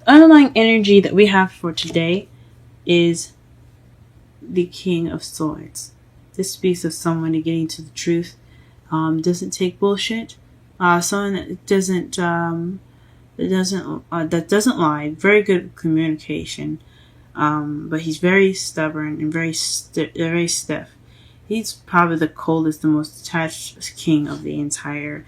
underlying energy that we have for today is the King of Swords. This speaks of someone getting to the truth, doesn't take bullshit, someone that doesn't lie. Very good communication, but he's very stubborn and very stiff. He's probably the coldest, the most detached king of the entire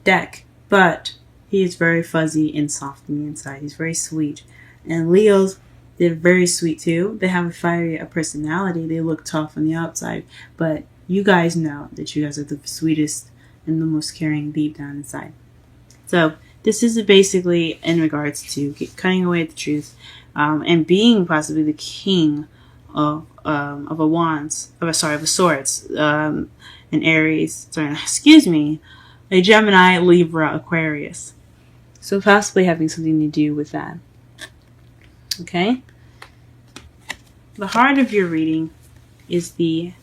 deck. But he is very fuzzy and soft on the inside. He's very sweet. And Leos, they're very sweet too. They have a fiery personality. They look tough on the outside, but you guys know that you guys are the sweetest and the most caring deep down inside. So this is basically in regards to cutting away the truth, and being possibly the king of swords, an Aries. A Gemini, Libra, Aquarius. So possibly having something to do with that. Okay. The heart of your reading is the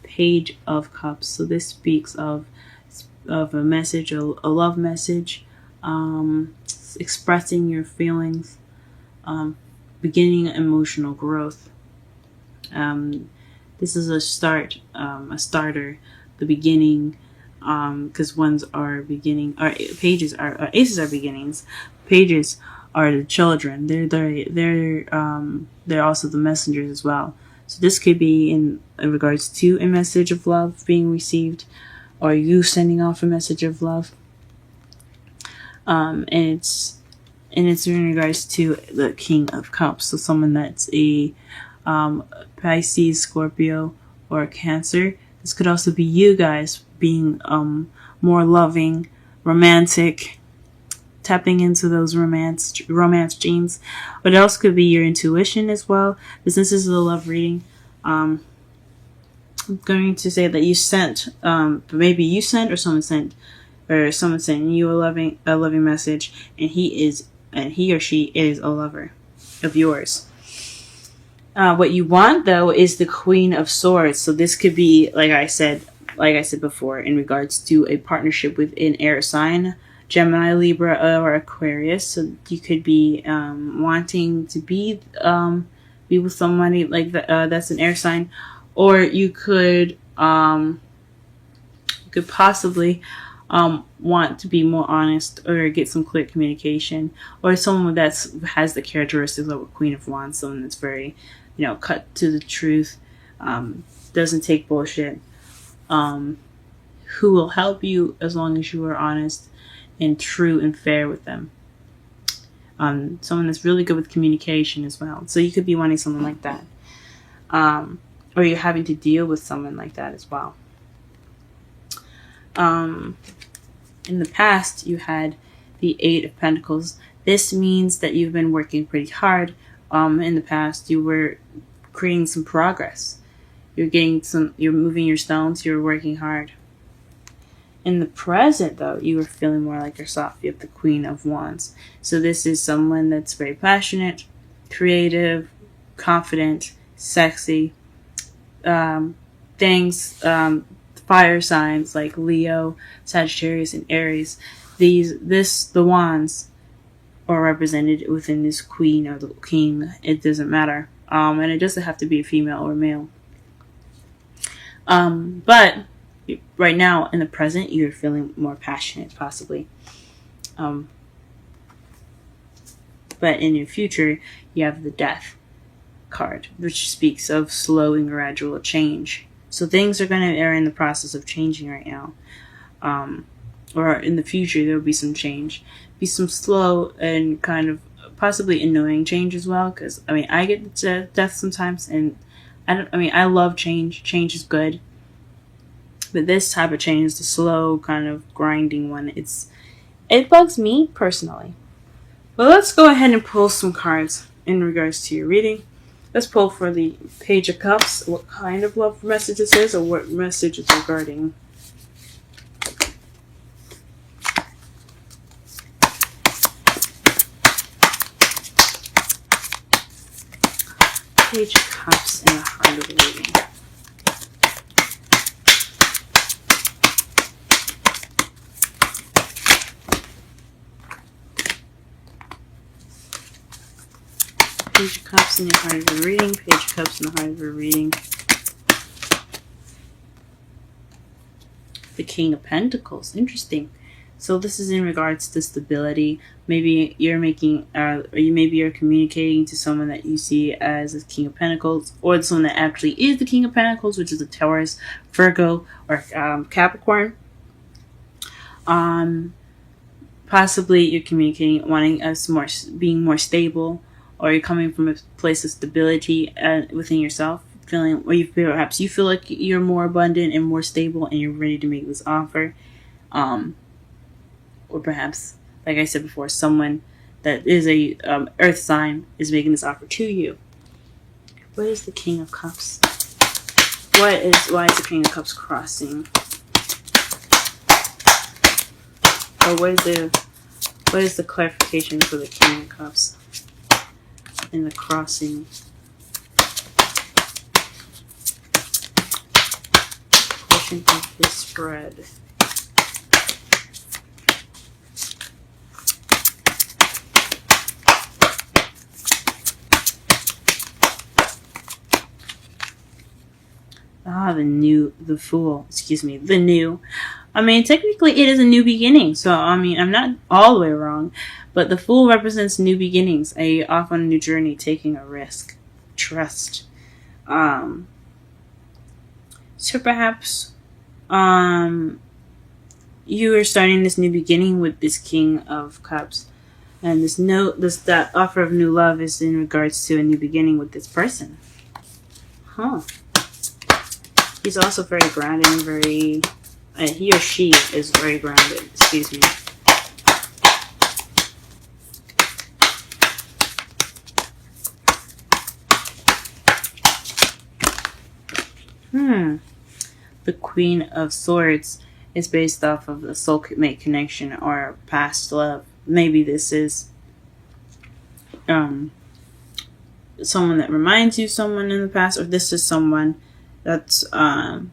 Page of Cups. So this speaks of a message, a love message, expressing your feelings, beginning emotional growth. This is a starter, the beginning, because ones are beginning, or pages are aces are beginnings, pages are the children. They're also the messengers as well. So this could be in regards to a message of love being received, or you sending off a message of love. And it's in regards to the King of Cups. So someone that's a Pisces, Scorpio, or Cancer. This could also be you guys being more loving, romantic, tapping into those romance genes. But it also could be your intuition as well. This is a love reading. I'm going to say that you sent, maybe you sent, or someone sent you a loving message, and he or she is a lover of yours. What you want though is the Queen of Swords. So this could be, like I said before, in regards to a partnership with an air sign, Gemini, Libra, or Aquarius. So you could be wanting to be with somebody like that's an air sign, or you could possibly want to be more honest, or get some clear communication, or someone that has the characteristics of a Queen of Wands, someone that's very, cut to the truth, doesn't take bullshit, who will help you as long as you are honest and true and fair with them. Someone that's really good with communication as well. So you could be wanting someone like that, or you're having to deal with someone like that as well. In the past, you had the Eight of Pentacles. This means that you've been working pretty hard. In the past, you were creating some progress. You're moving your stones, you're working hard. In the present, though, you are feeling more like yourself. You have the Queen of Wands. So this is someone that's very passionate, creative, confident, sexy. Fire signs like Leo, Sagittarius, and Aries. The wands are represented within this queen or the king. It doesn't matter. And it doesn't have to be a female or male. But right now, in the present, you're feeling more passionate, possibly. But in your future, you have the Death card, which speaks of slow and gradual change. So things are in the process of changing right now. Or in the future, there will be some change. Be some slow and kind of possibly annoying change as well. Because, I get death sometimes. And I love change. Change is good. But this type of change is the slow, kind of grinding one. It bugs me personally. But let's go ahead and pull some cards in regards to your reading. Let's pull for the Page of Cups, what kind of love message this is, or what message is regarding. Page of Cups and the heart of the reading. Page of Cups in the heart of your reading. Page of Cups in the heart of your reading. The King of Pentacles. Interesting. So this is in regards to stability. Maybe you're making, maybe you're communicating to someone that you see as a King of Pentacles, or someone that actually is the King of Pentacles, which is a Taurus, Virgo, or Capricorn. Possibly you're communicating, wanting us being more stable, or you're coming from a place of stability within yourself, feeling, or perhaps you feel like you're more abundant and more stable, and you're ready to make this offer. Or perhaps, like I said before, someone that is a earth sign is making this offer to you. What is the King of Cups? Why is the King of Cups crossing? Or what is the clarification for the King of Cups in the crossing? Portion of the spread. The Fool. The new. I mean, technically it is a new beginning. So, I mean, I'm not all the way wrong. But the Fool represents new beginnings. Off on a new journey, taking a risk. Trust. So perhaps, you are starting this new beginning with this King of Cups. And that offer of new love is in regards to a new beginning with this person. Huh. He's also very grounded and very... he or she is very grounded. Excuse me. The Queen of Swords is based off of the soulmate connection or past love. Maybe this is someone that reminds you of someone in the past, or this is someone that's a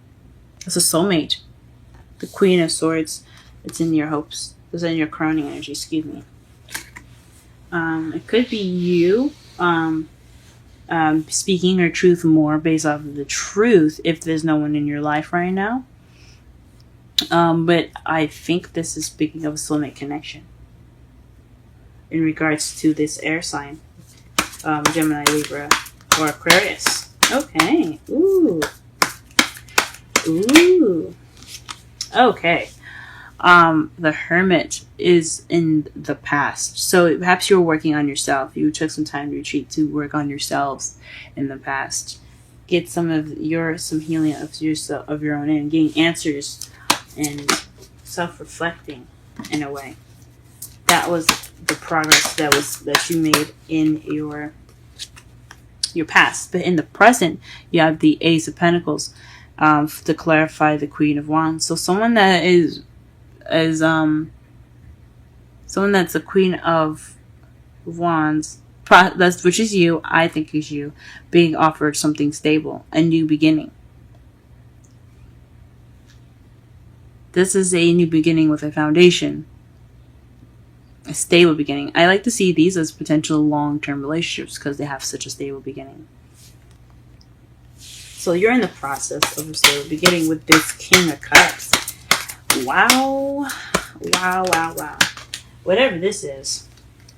soulmate. The Queen of Swords, it's in your hopes. It's in your crowning energy, excuse me. It could be you speaking your truth more based off of the truth if there's no one in your life right now. But I think this is speaking of a soulmate connection in regards to this air sign. Gemini, Libra, or Aquarius. Okay. Ooh. Okay. The Hermit is in the past. So perhaps you were working on yourself. You took some time to retreat to work on yourselves in the past. Get some healing of yourself, of your own, and getting answers and self-reflecting in a way. That was the progress that you made in your past. But in the present, you have the Ace of Pentacles to clarify the Queen of Wands. So someone that is someone that's the Queen of Wands, which is you, I think is you, being offered something stable, a new beginning. This is a new beginning with a foundation. A stable beginning. I like to see these as potential long-term relationships because they have such a stable beginning. So you're in the process of a stable beginning with this King of Cups. Wow. Whatever this is,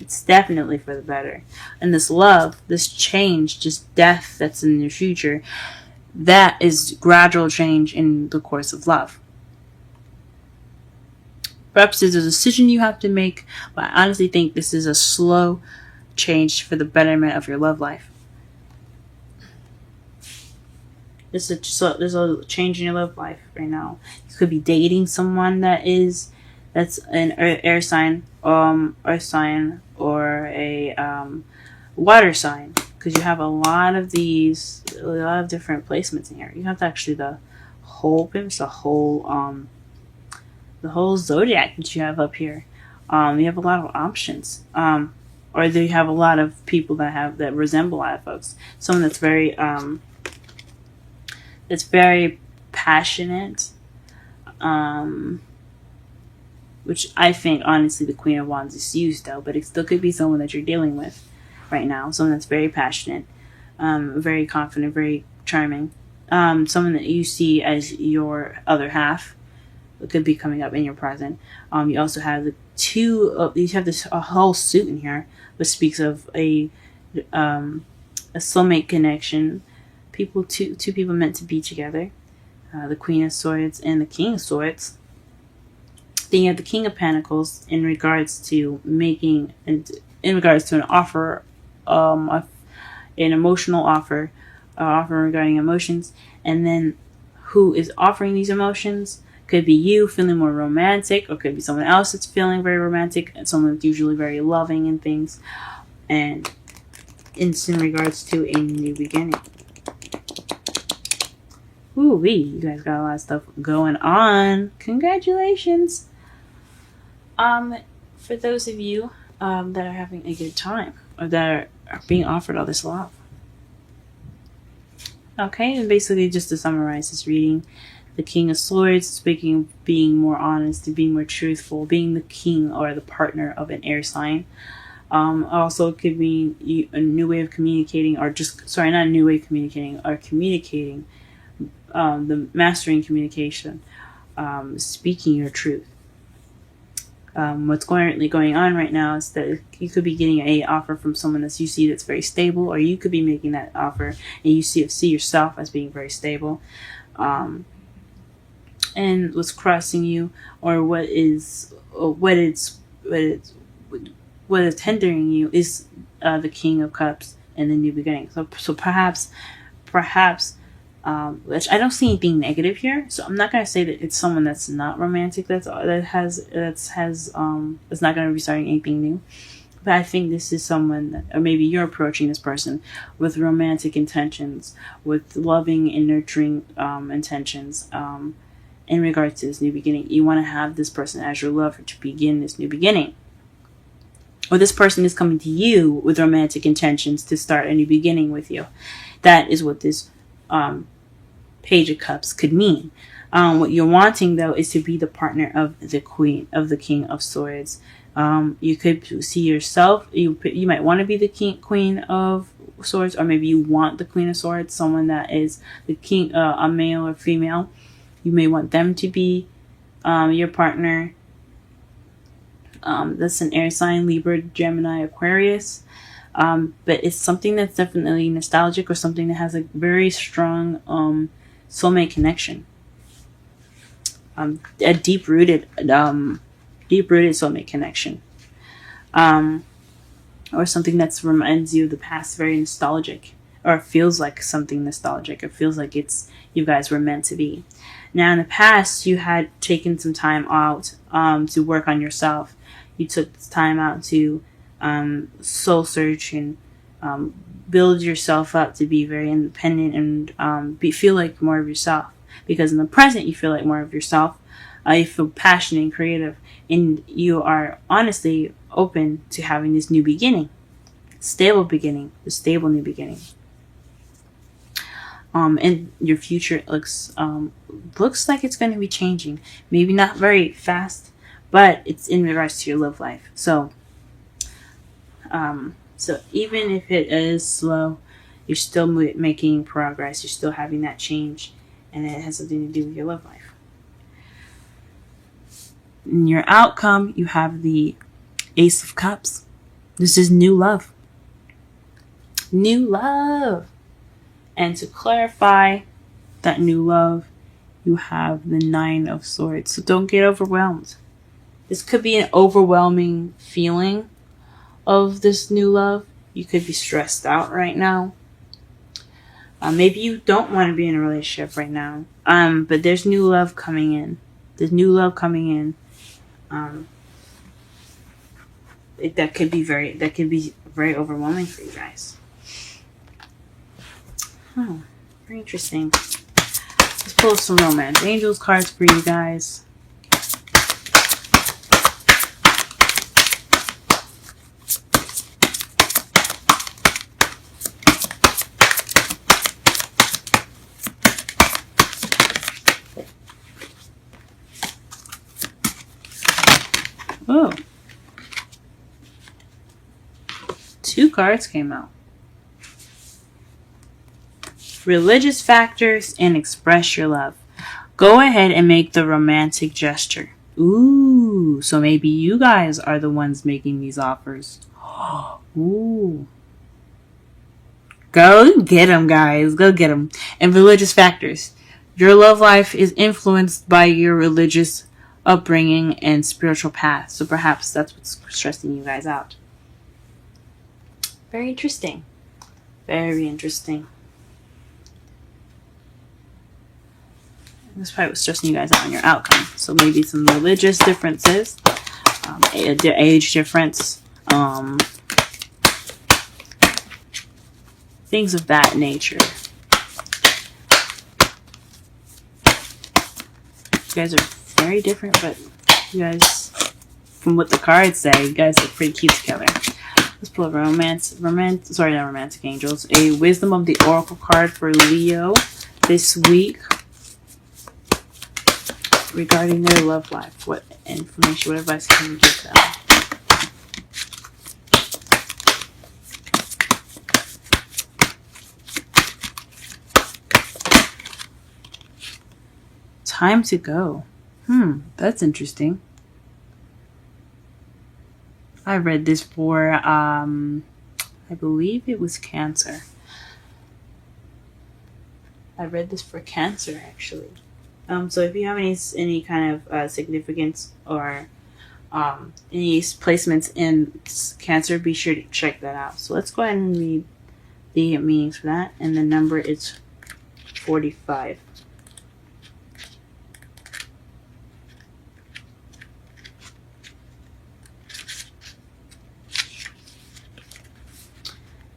it's definitely for the better. And this love, this change, just death that's in your future, that is gradual change in the course of love. Perhaps there's a decision you have to make, but I honestly think this is a slow change for the betterment of your love life. There's a change in your love life right now. You could be dating someone that's an air sign, earth sign, or a water sign, because you have a lot of different placements in here. You have actually the whole zodiac that you have up here. You have a lot of options, or you have a lot of people that resemble a lot of folks. Someone that's very passionate, which I think honestly the Queen of Wands is you still, but it still could be someone that you're dealing with. right now. Someone that's very passionate, very confident, very charming. Someone that you see as your other half could be coming up in your present. You also have the two. You have this a whole suit in here, which speaks of a soulmate connection. Two people meant to be together. The Queen of Swords and the King of Swords. Then you have the King of Pentacles in regards to making, in regards to an offer, an emotional offer, offer regarding emotions, and then who is offering these emotions could be you feeling more romantic, or could be someone else that's feeling very romantic, and someone that's usually very loving and things, and it's in regards to a new beginning. Ooh-wee, you guys got a lot of stuff going on. Congratulations. For those of you that are having a good time, or that are being offered all this love. Okay, and basically just to summarize this reading, the King of Swords, being more honest and being more truthful, being the king or the partner of an air sign. Also could be a new way of communicating, or not a new way of communicating, or communicating, the mastering communication, speaking your truth. What's currently going on right now is that you could be getting a offer from someone that you see that's very stable, or you could be making that offer and you see yourself as being very stable. And what's crossing you, or what is hindering you, is the King of Cups and the new beginning. So perhaps, which I don't see anything negative here. So I'm not gonna say that it's someone that's not romantic, that's not gonna be starting anything new. But I think this is someone that, or maybe you're approaching this person with romantic intentions, with loving and nurturing intentions. In regards to this new beginning, you want to have this person as your lover to begin this new beginning. Or this person is coming to you with romantic intentions to start a new beginning with you. That is what this Page of Cups could mean. What you're wanting, though, is to be the partner of the King of Swords. You could see yourself. You might want to be the Queen of Swords, or maybe you want the Queen of Swords, someone that is the king, a male or female. You may want them to be your partner. That's an air sign, Libra, Gemini, Aquarius. But it's something that's definitely nostalgic, or something that has a very strong soulmate connection. A deep-rooted soulmate connection. Or something that reminds you of the past, very nostalgic. Or it feels like something nostalgic. It feels like you guys were meant to be. Now, in the past, you had taken some time out to work on yourself. You took time out to soul search and build yourself up to be very independent and feel like more of yourself. Because in the present, you feel like more of yourself. You feel passionate and creative. And you are honestly open to having this new beginning. Stable new beginning. And your future looks like it's going to be changing. Maybe not very fast, but it's in regards to your love life. So even if it is slow, you're still making progress. You're still having that change, and it has something to do with your love life. In your outcome, you have the Ace of Cups. This is new love. New love. And to clarify that new love, you have the Nine of Swords. So don't get overwhelmed. This could be an overwhelming feeling of this new love. You could be stressed out right now. Maybe you don't want to be in a relationship right now. But there's new love coming in. There's new love coming in. That could be very overwhelming for you guys. Oh, very interesting. Let's pull some romance angels cards for you guys. 2 cards came out. Religious factors and express your love. Go ahead and make the romantic gesture. Ooh, so maybe you guys are the ones making these offers. Ooh. Go get them, guys. Go get them. And religious factors. Your love life is influenced by your religious upbringing and spiritual path. So perhaps that's what's stressing you guys out. Very interesting. Very interesting. That's probably what's stressing you guys out on your outcome. So maybe some religious differences, age difference, things of that nature. You guys are very different, but you guys, from what the cards say, you guys look pretty cute together. Let's pull a romantic angels. A wisdom of the oracle card for Leo this week regarding their love life. What information, what advice can you give them? Time to go. That's interesting. I read this for, I believe it was Cancer. I read this for Cancer, actually. So if you have any kind of significance or any placements in Cancer, be sure to check that out. So let's go ahead and read the meanings for that. And the number is 45.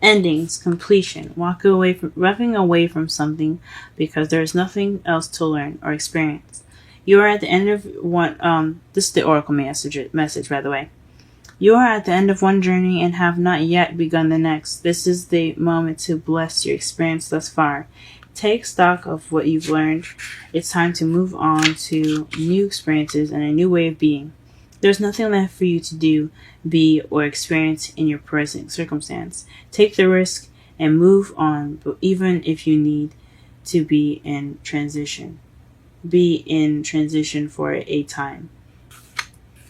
Endings, completion, walking away from something because there is nothing else to learn or experience. You are at the end of one. This is the oracle message, by the way. You are at the end of one journey and have not yet begun the next. This is the moment to bless your experience thus far. Take stock of what you've learned. It's time to move on to new experiences and a new way of being. There's nothing left for you to do, be, or experience in your present circumstance. Take the risk and move on, but even if you need to be in transition. Be in transition for a time.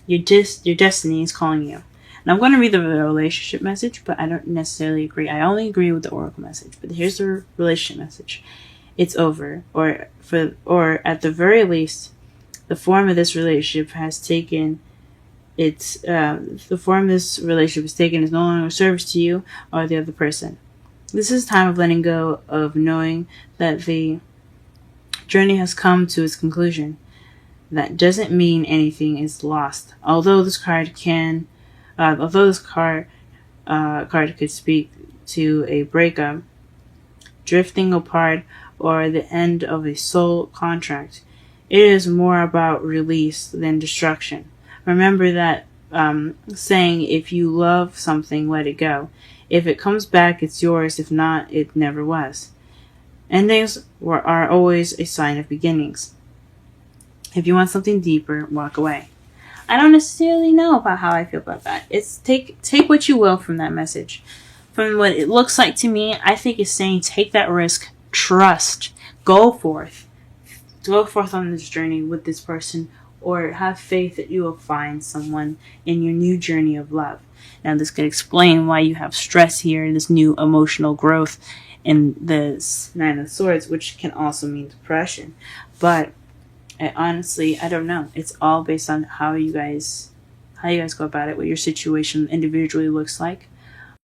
Your destiny is calling you. And I'm going to read the relationship message, but I don't necessarily agree. I only agree with the oracle message. But here's the relationship message. It's over, or at the very least, the form of this relationship has taken. The form this relationship is taken is no longer of service to you or the other person. This is time of letting go, of knowing that the journey has come to its conclusion. That doesn't mean anything is lost. Although this card could speak to a breakup, drifting apart, or the end of a soul contract, it is more about release than destruction. Remember that saying, if you love something, let it go. If it comes back, it's yours. If not, it never was. Endings are always a sign of beginnings. If you want something deeper, walk away. I don't necessarily know about how I feel about that. It's take what you will from that message. From what it looks like to me, I think it's saying take that risk, trust, go forth on this journey with this person, or have faith that you will find someone in your new journey of love. Now, this could explain why you have stress here, this new emotional growth in this Nine of Swords, which can also mean depression. But honestly, I don't know. It's all based on how you guys go about it, what your situation individually looks like.